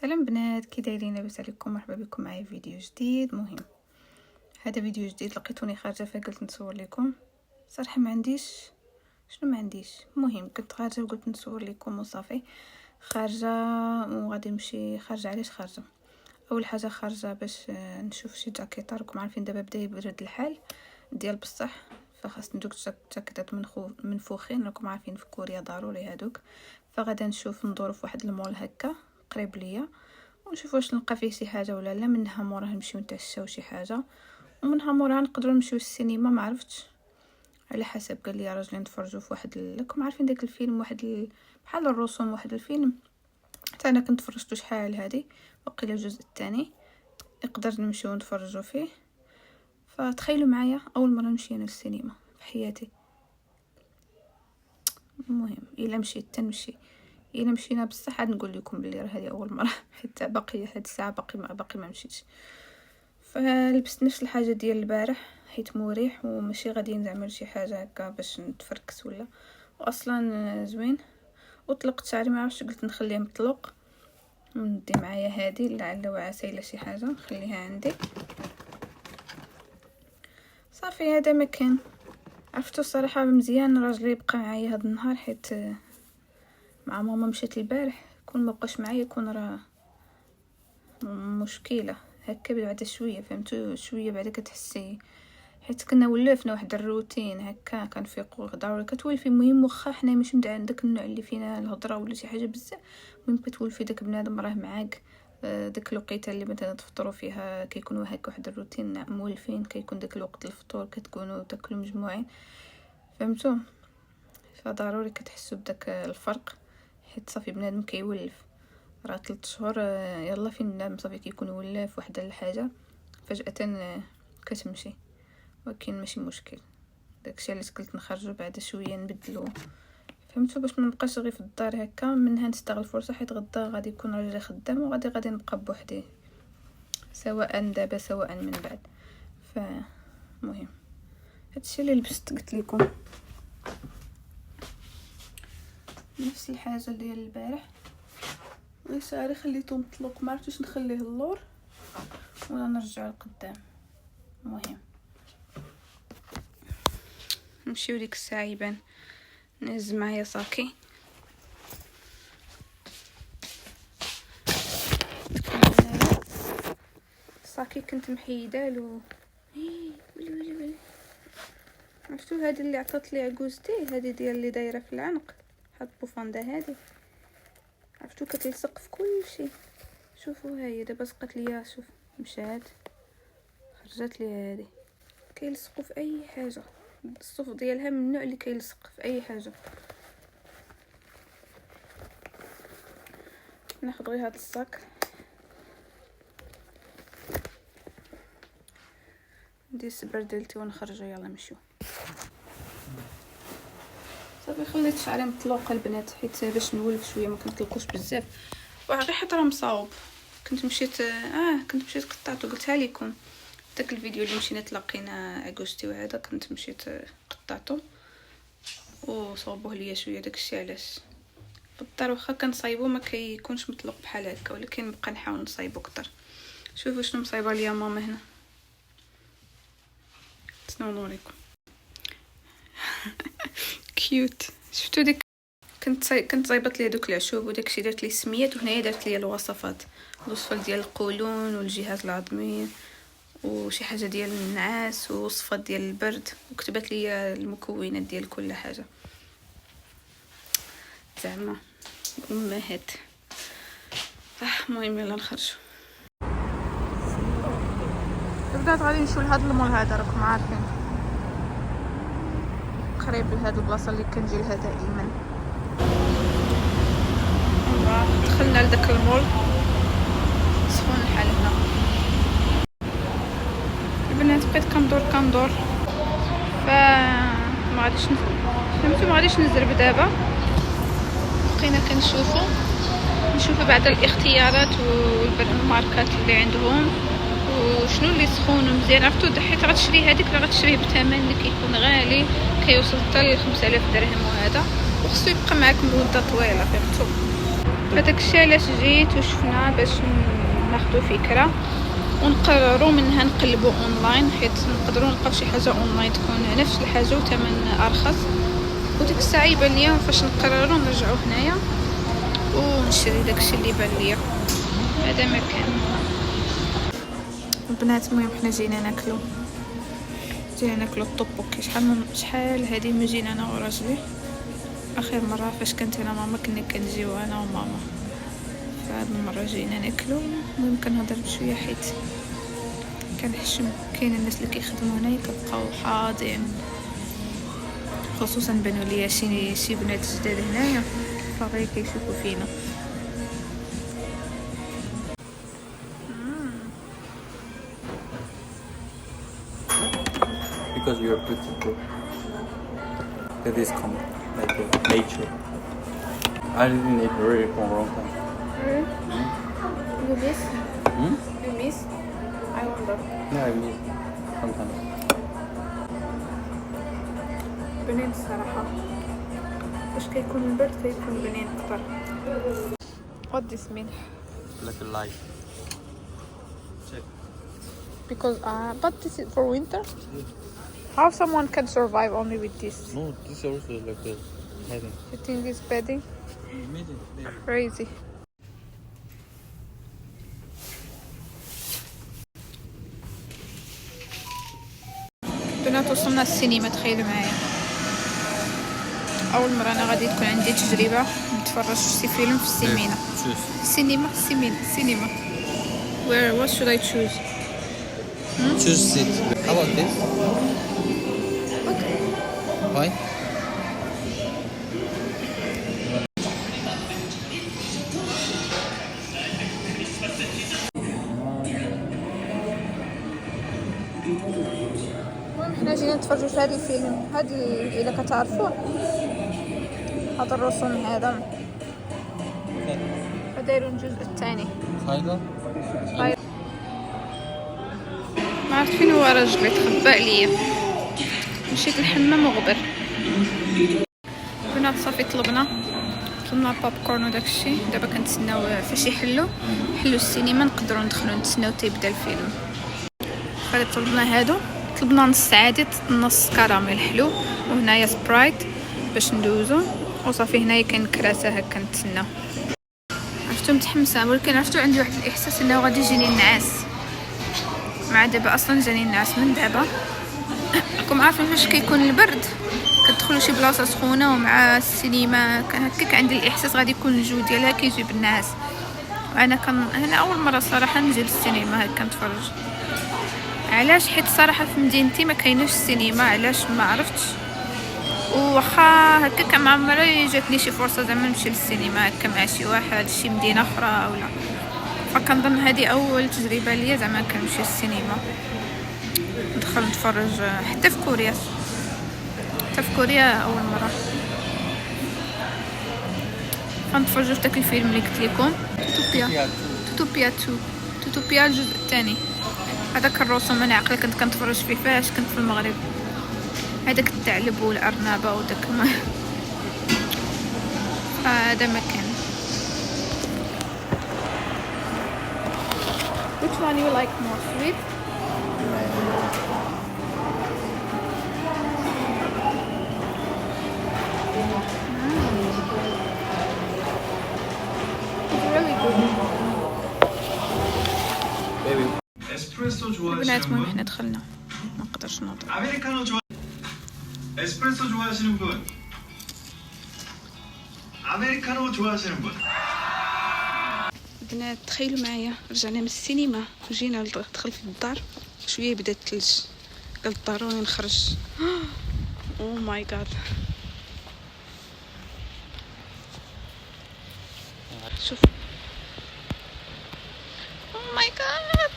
سلام بنات، كي دايرين؟ لاباس عليكم؟ مرحبا بكم معايا في فيديو جديد مهم. هذا فيديو جديد لقيتوني خارجه فقلت نصور لكم. صراحه ما عنديش مهم، كنت خارجه وقلت نصور لكم وصافي. خارجه وغادي نمشي. خارجه علاش خارجه؟ اول حاجه خارجه باش نشوف شي جاكيطه. راكم عارفين دابا بدا يبرد الحال ديال بصح، فخاصني دوك جاكيطات منفوخين. راكم عارفين في كوريا ضروري هادوك. فغادا نشوف ندور في واحد المول هكا قريب ليا ونشوف واش نلقى فيه شي حاجه ولا لا. منها موراه نمشيو نتعشاو شي حاجه، ومنها موراه نقدروا نمشيو للسينما. ما عرفتش على حسب. قال لي راجلي نتفرجوا في واحد راكم عارفين داك الفيلم، بحال الرسوم، واحد الفيلم حتى انا كنت فرجته شحال هادي، وقيله الجزء الثاني نقدر نمشيو نتفرجوا فيه. فتخيلوا معايا اول مره نمشي انا للسينما في حياتي. المهم الا مشيت تنمشي، الا مشينا بصح عاد نقول لكم بلي راه هذه اول مره، حتى باقي هاد الساعه باقي ما مشيتش. فلبست نفس الحاجه ديال البارح حيت مريح وماشي غادي نعمل شي حاجه هكا باش نتفركس ولا، واصلا زوين. وطلقت شعري، ما عرفتش قلت نخليه مطلوق وندي معايا هذه لعل وعسى الا شي حاجه نخليها عندي. صافي هذا ما كان. عرفتوا الصراحه مزيان راجلي يبقى معايا هذا النهار، حيت مع ماما مشيت البارح. كون ما بقاش معايا يكون راه مشكله هكا بعد شويه، فهمتوا؟ شويه بعد كتحسي، حيت كنا ولفنا واحد الروتين هكا كنفيقوا غدا ولا كتولفي. المهم واخا حنا ماشي من داك النوع اللي فينا الهضره ولا شي حاجه بزاف، المهم كتولفي داك بنادم راه معاك. داك الوقيته اللي مثلا تفطروا فيها كيكونوا هكا واحد الروتين مولفين، كيكون داك الوقت الفطور كتكونوا تاكلوا مجموعين، فهمتوا؟ فضروري كتحسوا بداك الفرق، حيت صافي بنادم كيولف. راه 3 شهور يلا فين بنادم صافي كيكون ولاف واحد الحاجه فجاه كتمشي. ولكن ماشي مشكل، داكشي علاش قلت نخرجوا بعد شويه نبدلوا، فهمتوا؟ باش ما نبقاش غير في الدار هكا. منها نستغل الفرصه حيت غدا غادي يكون راجلي خدام وغادي نبقى بوحدي، سواء دابا سواء من بعد. فمهم هادشي اللي لبست قلت لكم نفس الحاجه ديال البارح. شعري خليته مطلوق، ما عرفتش نخليه اللور ولا نرجع لقدام. المهم نمشيو ديك الساعه يبان نهز معايا صاكي. صاكي كنت محيدالو. ويلي عرفتو هذه اللي عطات لي عجوزتي، هذه ديال اللي دايره في العنق، هاد البوفاندا هذه عرفتو كتلصق في كل شيء. شوفوا هاهي دابا سقط ليا، شوف مشات خرجت لي هذه. كيلصقوا في اي حاجه، الصوف ديالها من النوع اللي كيلصق في اي حاجه. ناخذ غير هذا الصاك ندير السبر ديالتي ونخرجوا. يلا نمشيو. صافي خليت شعري مطلوق البنات حيت باش نولف شويه، ما كنطلقوش بزاف وغير حتى راه مصاوب. كنت مشيت قطعته، قلتها لكم داك الفيديو اللي مشينا تلاقينا عكوشتي وهذا، كنت مشيت قطعته وصوبوه ليا شويه. داكشي علاش في الدار واخا كنصايبو ما كيكونش مطلوق بحال هكا، ولكن نبقى نحاول نصايبو اكثر. شوفوا شنو مصايبه ليا ماما هنا، شنو نوريكم. كيوت. شفتوا ديك كنت صايبط لي دوك العشوب وداكشي، درت لي السميات، وهنايا درت لي الوصفات ديال القولون والجهاز العظمي وشي حاجه ديال النعاس ووصفات ديال البرد، وكتبت لي المكونات ديال كل حاجه. زعما امهات. المهم يلا نخرجوا. البنات غادي نمشيو لهاد المول هذا، راكم عارفين قريب لهاد البلاصه اللي كنجي لها دائما. دخلنا لداك المول، سخون الحال هنا. البنات بقيت كندور ما غاديش فهمتوا، ما غاديش نزرب دابا. بقينا نشوفوا بعض الاختيارات والماركات اللي عندهم وشنو اللي سخون ومزيان. عرفتوا حيت غتشري هذيك اللي غتشريه بثمن اللي كيكون غالي، كيوصل حتى ل 5000 درهم، وهذا وخصو يبقى معاك مده طويله، فهمتوا؟ هذاك الشيء علاش جيت وشفنا باش ناخذ فكره ونقرروا منها نقلبوا اونلاين، حيت نقدروا نلقاو شي حاجه اونلاين تكون نفس الحاجه وثمن ارخص. وديك الساعه يبان ليا فاش نقرروا نرجعوا هنايا ونشري داكشي اللي بان ليا. هذا مكان البنات. المهم حنا جينا ناكلو الطبوكي. شحال هذه ما جينا انا وراجلي. اخر مره فاش كنت انا ماما كنا كنجيو انا وماما، فهاد المره جينا ناكلو. المهم كنهضر بشويه حيت كنحشم كاين الناس اللي كيخدموا هنايا كتلقاو حاضين، خصوصا بانوا ليا شي بنات جداد هنايا فغير كيشوفوا فينا. Because you're beautiful. That is common, like nature. I didn't eat really for a long time. You miss? Hmm? You miss? I wonder. Yeah, I miss sometimes. بنين الصراحة فاش كيكون البرد كيكون بنين اكثر. What this mean? Like a light. Check. Because but this is for winter. How someone can survive only with this? No, this is also like a heading. You think it's bedding? Imagine. Crazy. بنات وصلنا السينما. تخيلوا معايا اول مره انا غادي تكون عندي تجربه نتفرج في فيلم في السينما. سينما. What should I choose? Choose seat. How about this? Okay. Why? المهم حنا جينا نتفرجوا في هذا الفيلم. الا كتعرفوه هذا الرسوم هذا فدايروا الجزء الثاني. ما عرفت فين هو راجلي تخبى عليا. مشيت الحمام وغبر. بنات صافي طلبنا بوب كورن وداكشي. دابا كنتسناو فاش يحلوا السينما نقدروا ندخلوا نتسناو تيبدا الفيلم. فهاد طلبنا نص عادي نص كراميل حلو وهنايا سبرايت باش ندوزو وصافي. هنايا كاين كراسه هكا نتسناو. عرفتو متحمسه ولكن عرفتو عندي واحد الاحساس انه غادي يجيني النعاس. مع دابا اصلا جاني النعاس من دابا. راكم عارفين فاش كيكون البرد كتدخلوا شي بلاصه سخونه ومع السينما هكاك عندي الاحساس غادي يكون الجو ديالها كيجيب النعاس. انا اول مره صراحه نجي للسينما هكا نتفرج. علاش؟ حيت صراحه في مدينتي ما كايناش السينما. علاش؟ ما عرفتش. وخا هكاك ما عمري جاتني شي فرصه زعما نمشي للسينما هكا مع شي واحد شي مدينه اخرى اولا. فكنظن هذه اول تجربه ليا زعما كنمشي للسينما ندخل نتفرج. حتى في كوريا اول مره غنتفرجوا في داك الفيلم اللي قلت لكم توتوبيا الجزء الثاني. هذاك الرسوم انا عقلي كنت كنتفرج فيه فاش كنت في المغرب. هذاك الثعلب والارنبه وداك هذا مكان. Which one you like more, sweet? It's really good. Baby. 에스프레소 البنات 좋아하시는 المهم 분? حنا دخلنا ما نقدرش نوض. 아메리카노 좋아 에스프레소 좋아하시는 분? 아메리카노 좋아하시는 분? البنات تخيلوا معايا رجعنا من السينما وجينا دخلت للدار شويه بدا الثلج. قلت ضروري نخرج. او ماي جاد شوف. او ماي جاد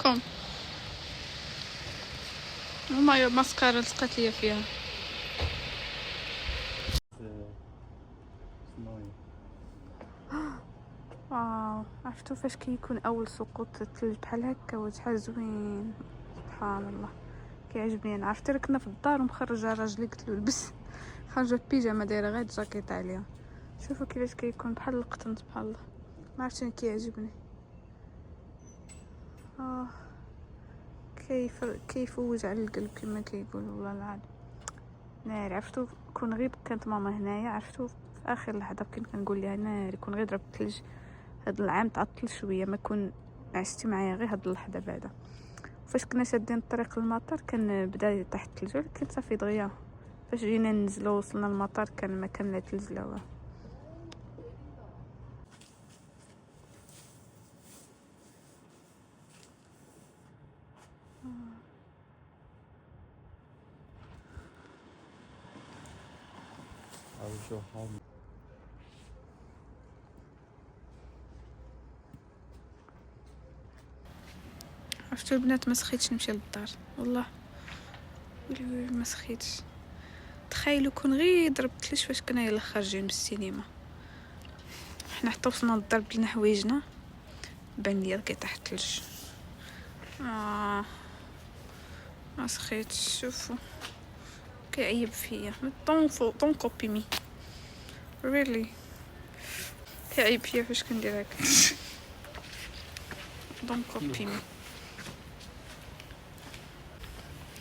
كوم. او ماي ماسكارا لصقات ليا فيها. واو عرفتوا فاش كيكون اول سقوط الثلج بحال هكا وشحال زوين. سبحان الله كيعجبني انا. عرفتي راه كنا في الدار ومخرجه راجلي قلت له لبس، خارجه بيجامه دايره غير جاكيط عليها. شوفوا كيفاش كيكون بحال القطن سبحان الله. ما عرفتش انا كيعجبني. كيفوج على القلب كما كيقولوا والله العظيم. ناري. عرفتو كون غير كانت ماما هنايا، عرفتو في اخر لحظه كنت كنقول لها ناري كون غير ضرب الثلج هاد العام تعطل شويه، ما كون عشتي معايا غير هاد اللحظه بعدا. فاش كنا شادين الطريق للمطار كان بدا يطيح الثلج، ولكن صافي دغيا فاش جينا ننزلو وصلنا للمطار كان ما كان لا ثلج لا والو. I will show how. عرفتو البنات ما سخيتش نمشي للدار والله، ويلي ما سخيتش. تخيلوا كون غير ضربت ليش فاش كنا يلا خارجين من السينما، حنا حتى وصلنا للدار بدلنا حوايجنا بان ليا كيطيح الثلج. ما سخيتش. شوفوا كيعيب فيا. دون كوبي مي ريلي كيعيب فيا فاش كندير هكا. دون كوبي مي.